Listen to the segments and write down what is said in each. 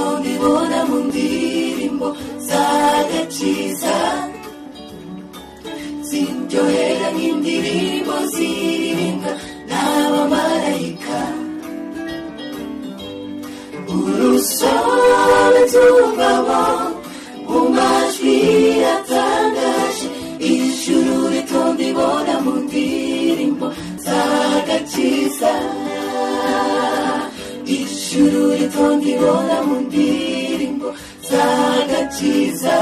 tondibona mu ndirimbo z'agakiza zindyohera nk'indirimbo ziririmbwa n'abamarayika urusobe nzumvamo mu majwi atangaje ijuru ritondibona mu ndirimbo z'agakiza ijuru ritondibona mu ndirimbo z'agakiza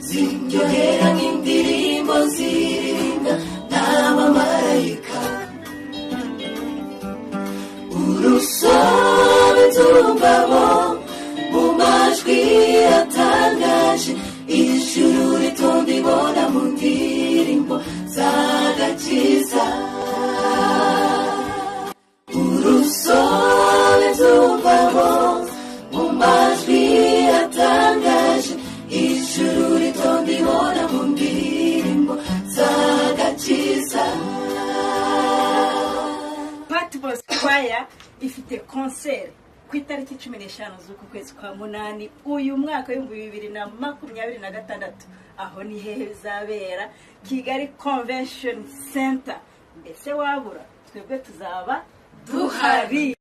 zindyohera nk'indirimbo ziririmbwa n'abamarayika urusobe nzumvamo mu majwi atangaje ijuru ritondibona mu ndirimbo z'agakiza urusobe nzumvamo mu majwi atangaje ijuru ritondibona mu ndirimbo z'agakiza. Patmos Choir ifite concert ku itariki 15 z'uku kwezi kwa munani uyu mwaka w'2026 aho ni hehe bizabera? Kigali Convention Center. Mbese wabura twebwe tuzaba duhari.